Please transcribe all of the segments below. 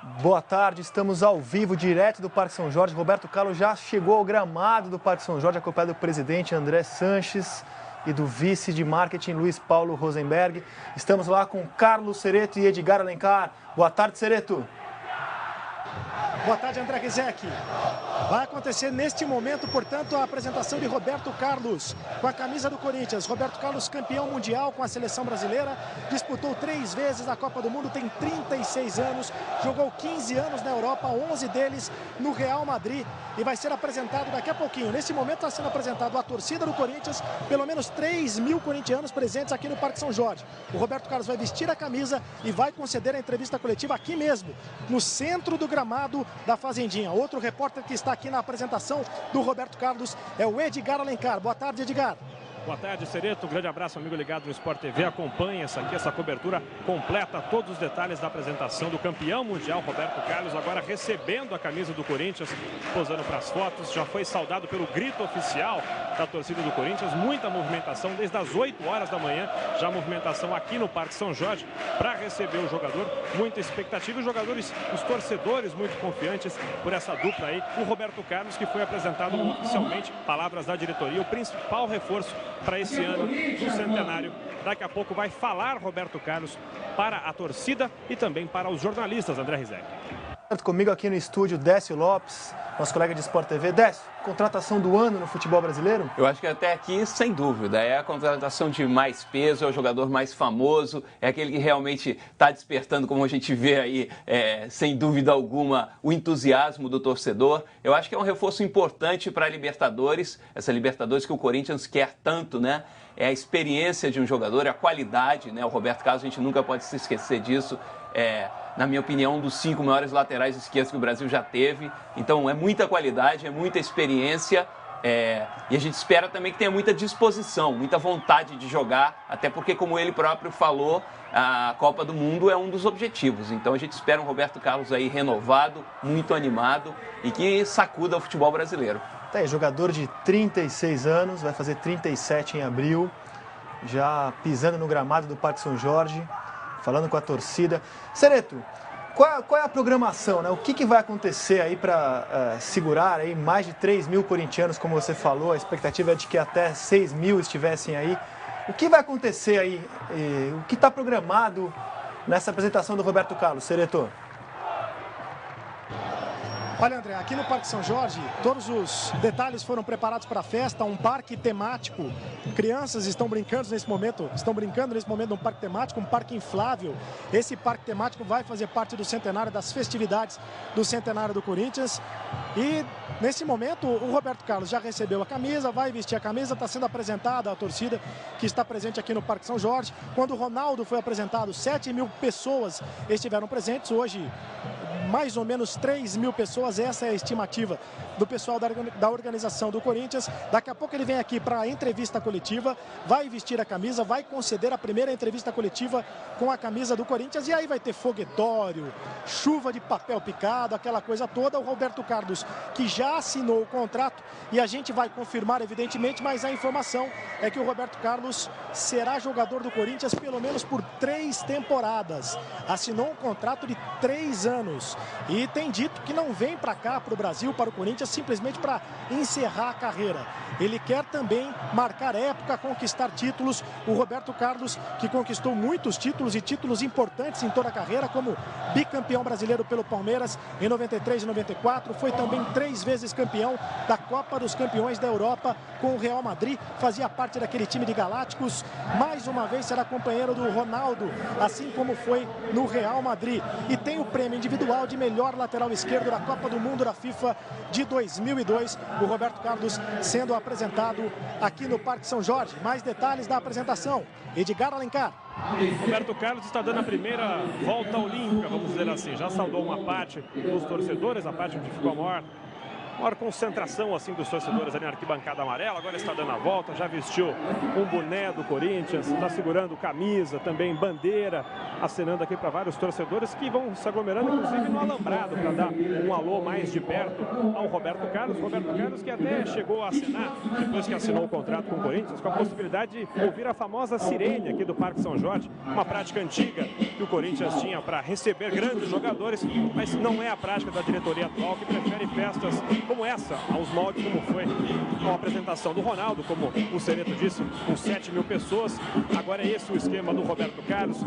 Boa tarde, estamos ao vivo, direto do Parque São Jorge. Roberto Carlos já chegou ao gramado do Parque São Jorge, acompanhado do presidente André Sanches e do vice de marketing Luiz Paulo Rosenberg. Estamos lá com Carlos Cereto e Edgar Alencar. Boa tarde, Cereto. Boa tarde, André Rizek. Vai acontecer neste momento, portanto, a apresentação de Roberto Carlos com a camisa do Corinthians. Roberto Carlos, campeão mundial com a seleção brasileira, disputou 3 vezes a Copa do Mundo, tem 36 anos, jogou 15 anos na Europa, 11 deles no Real Madrid, e vai ser apresentado daqui a pouquinho. Nesse momento está sendo apresentado a torcida do Corinthians, pelo menos 3.000 corintianos presentes aqui no Parque São Jorge. O Roberto Carlos vai vestir a camisa e vai conceder a entrevista coletiva aqui mesmo, no centro do gramado da Fazendinha. Outro repórter que está aqui na apresentação do Roberto Carlos é o Edgar Alencar. Boa tarde, Edgar. Boa tarde, Cereto. Um grande abraço, amigo ligado no Sport TV. Acompanhe essa cobertura completa, todos os detalhes da apresentação do campeão mundial Roberto Carlos, agora recebendo a camisa do Corinthians, posando para as fotos. Já foi saudado pelo grito oficial da torcida do Corinthians. Muita movimentação desde as 8 horas da manhã, já movimentação aqui no Parque São Jorge para receber o jogador. Muita expectativa. Os jogadores, os torcedores muito confiantes por essa dupla aí. O Roberto Carlos, que foi apresentado oficialmente, palavras da diretoria, o principal reforço para esse ano do centenário. Daqui a pouco vai falar Roberto Carlos para a torcida e também para os jornalistas, André Rizek. Comigo aqui no estúdio, Décio Lopes, nosso colega de Sport TV. Décio, contratação do ano no futebol brasileiro? Eu acho que até aqui, sem dúvida, é a contratação de mais peso, é o jogador mais famoso, é aquele que realmente está despertando, como a gente vê aí, sem dúvida alguma, o entusiasmo do torcedor. Eu acho que é um reforço importante para a Libertadores, essa Libertadores que o Corinthians quer tanto, né? É a experiência de um jogador, é a qualidade, né? O Roberto Carlos, a gente nunca pode se esquecer disso. Na minha opinião, um dos 5 maiores laterais esquerdos que o Brasil já teve. Então é muita qualidade, é muita experiência, e a gente espera também que tenha muita disposição, muita vontade de jogar, até porque, como ele próprio falou, a Copa do Mundo é um dos objetivos. Então a gente espera um Roberto Carlos aí renovado, muito animado e que sacuda o futebol brasileiro. Tá aí, jogador de 36 anos, vai fazer 37 em abril, já pisando no gramado do Parque São Jorge, falando com a torcida. Cereto, qual é a programação, né? O que vai acontecer aí para segurar aí mais de 3.000 corintianos, como você falou? A expectativa é de que até 6.000 estivessem aí. O que vai acontecer aí? O que está programado nessa apresentação do Roberto Carlos, Cereto? Olha, André, aqui no Parque São Jorge, todos os detalhes foram preparados para a festa, um parque temático. Crianças estão brincando nesse momento num parque temático, um parque inflável. Esse parque temático vai fazer parte do centenário, das festividades do centenário do Corinthians. E nesse momento o Roberto Carlos já recebeu a camisa, vai vestir a camisa, está sendo apresentada à torcida que está presente aqui no Parque São Jorge. Quando o Ronaldo foi apresentado, 7.000 pessoas estiveram presentes. Hoje, mais ou menos 3.000 pessoas, essa é a estimativa do pessoal da organização do Corinthians. Daqui a pouco ele vem aqui para a entrevista coletiva, vai vestir a camisa, vai conceder a primeira entrevista coletiva com a camisa do Corinthians, e aí vai ter foguetório, chuva de papel picado, aquela coisa toda. O Roberto Carlos, que já assinou o contrato, e a gente vai confirmar evidentemente, mas a informação é que o Roberto Carlos será jogador do Corinthians pelo menos por 3 temporadas. Assinou um contrato de 3 anos e tem dito que não vem para cá, para o Brasil, para o Corinthians, simplesmente para encerrar a carreira. Ele quer também marcar época, conquistar títulos. O Roberto Carlos, que conquistou muitos títulos e títulos importantes em toda a carreira, como bicampeão brasileiro pelo Palmeiras em 93 e 94, foi também 3 vezes campeão da Copa dos Campeões da Europa com o Real Madrid, fazia parte daquele time de Galácticos. Mais uma vez será companheiro do Ronaldo, assim como foi no Real Madrid, e tem o prêmio individual de melhor lateral esquerdo da Copa do Mundo da FIFA de 2002, o Roberto Carlos sendo apresentado aqui no Parque São Jorge. Mais detalhes da apresentação, Edgar Alencar. Roberto Carlos está dando a primeira volta olímpica, vamos dizer assim. Já saudou uma parte dos torcedores, a parte onde ficou a maior concentração assim dos torcedores ali na arquibancada amarela. Agora está dando a volta, já vestiu um boné do Corinthians, está segurando camisa, também bandeira, acenando aqui para vários torcedores que vão se aglomerando, inclusive no alambrado, para dar um alô mais de perto ao Roberto Carlos. Roberto Carlos, que até chegou a assinar, depois que assinou o contrato com o Corinthians, com a possibilidade de ouvir a famosa sirene aqui do Parque São Jorge, uma prática antiga que o Corinthians tinha para receber grandes jogadores, mas não é a prática da diretoria atual, que prefere festas como essa, aos moldes como foi a apresentação do Ronaldo, como o Cereto disse, com 7.000 pessoas. Agora é esse o esquema do Roberto Carlos.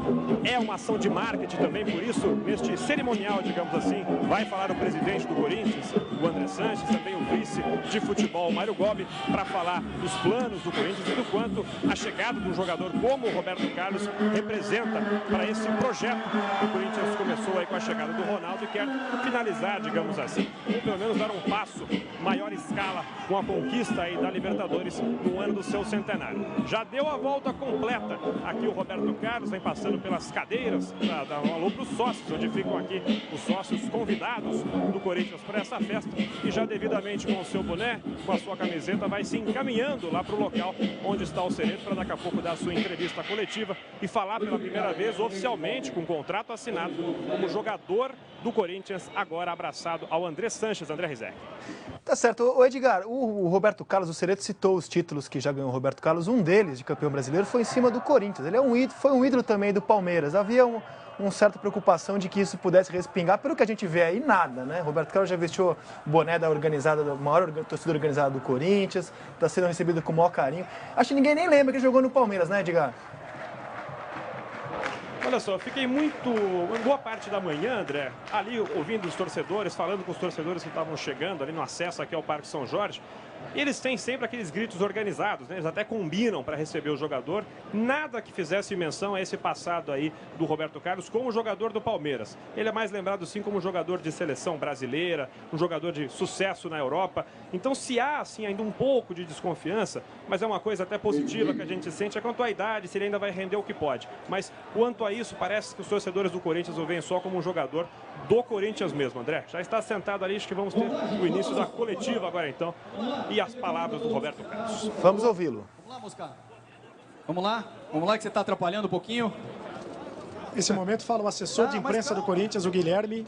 É uma ação de marketing também, por isso, neste cerimonial, digamos assim, vai falar o presidente do Corinthians, o André Sanches, também o vice de futebol, Mário Gobi, para falar dos planos do Corinthians e do quanto a chegada de um jogador como o Roberto Carlos representa para esse projeto que o Corinthians começou aí com a chegada do Ronaldo e quer finalizar, digamos assim, ou pelo menos dar um passo maior escala com a conquista aí da Libertadores no ano do seu centenário. Já deu a volta completa aqui o Roberto Carlos, vem passando pelas cadeiras para dar um alô para os sócios, onde ficam aqui os sócios convidados do Corinthians para essa festa, e já devidamente com o seu boné, com a sua camiseta, vai se encaminhando lá para o local onde está o Cereto, para daqui a pouco dar a sua entrevista coletiva e falar pela primeira vez oficialmente, com contrato assinado, como jogador do Corinthians, agora abraçado ao André Sanches. André Rizek. Tá certo. O Edgar, o Roberto Carlos, o Cereto citou os títulos que já ganhou o Roberto Carlos. Um deles, de campeão brasileiro, foi em cima do Corinthians. Ele foi um ídolo também do Palmeiras. Havia uma certa preocupação de que isso pudesse respingar. Pelo que a gente vê aí, nada, né? Roberto Carlos já vestiu o boné da maior torcida organizada do Corinthians, está sendo recebido com o maior carinho. Acho que ninguém nem lembra que ele jogou no Palmeiras, né, Edgar? Olha só, fiquei boa parte da manhã, André, ali ouvindo os torcedores, falando com os torcedores que estavam chegando ali no acesso aqui ao Parque São Jorge. Eles têm sempre aqueles gritos organizados, né? Eles até combinam para receber o jogador. Nada que fizesse menção a esse passado aí do Roberto Carlos como jogador do Palmeiras. Ele é mais lembrado sim como jogador de seleção brasileira, um jogador de sucesso na Europa. Então, se há assim ainda um pouco de desconfiança, mas é uma coisa até positiva que a gente sente, é quanto à idade, se ele ainda vai render o que pode. Mas quanto a isso, parece que os torcedores do Corinthians o veem só como um jogador do Corinthians mesmo, André. Já está sentado ali, acho que vamos ter o início da coletiva agora então, e as palavras do Roberto Carlos. Vamos ouvi-lo. Vamos lá, Mosca. Vamos lá que você está atrapalhando um pouquinho. Nesse momento fala o assessor de imprensa do Corinthians, o Guilherme,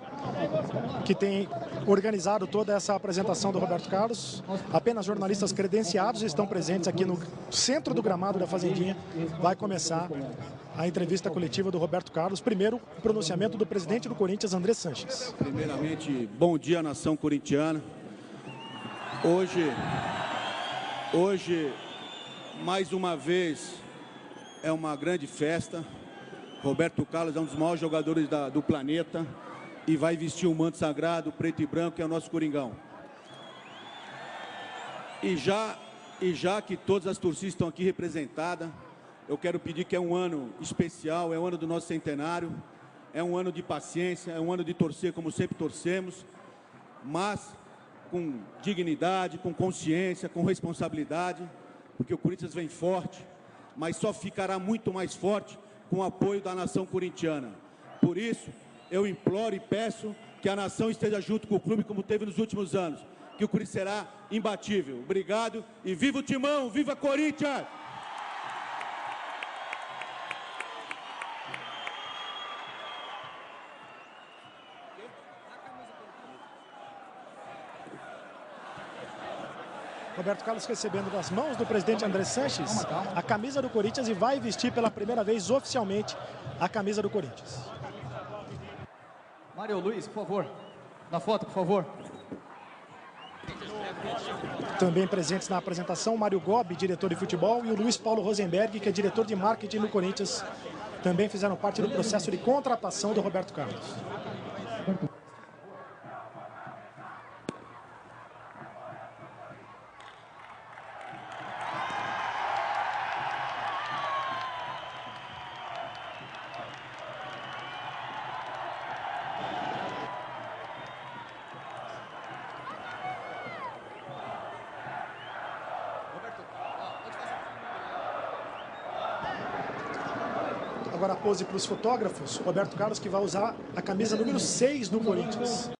que tem organizado toda essa apresentação do Roberto Carlos. Apenas jornalistas credenciados estão presentes aqui no centro do gramado da Fazendinha. Vai começar a entrevista coletiva do Roberto Carlos. Primeiro, o pronunciamento do presidente do Corinthians, André Sanches. Primeiramente, bom dia, nação corintiana. Hoje, mais uma vez, é uma grande festa. Roberto Carlos é um dos maiores jogadores do planeta e vai vestir um manto sagrado, preto e branco, que é o nosso Coringão. E já que todas as torcidas estão aqui representadas, eu quero pedir que é um ano especial, é o ano do nosso centenário, é um ano de paciência, é um ano de torcer como sempre torcemos, mas com dignidade, com consciência, com responsabilidade, porque o Corinthians vem forte, mas só ficará muito mais forte com o apoio da nação corintiana. Por isso, eu imploro e peço que a nação esteja junto com o clube como teve nos últimos anos, que o Corinthians será imbatível. Obrigado e viva o Timão, viva Corinthians! Roberto Carlos recebendo das mãos do presidente André Sanches a camisa do Corinthians e vai vestir pela primeira vez oficialmente a camisa do Corinthians. Mário Luiz, por favor. Na foto, por favor. Também presentes na apresentação, Mário Gobi, diretor de futebol, e o Luiz Paulo Rosenberg, que é diretor de marketing no Corinthians. Também fizeram parte do processo de contratação do Roberto Carlos. Agora a pose para os fotógrafos, Roberto Carlos, que vai usar a camisa número 6 do Corinthians.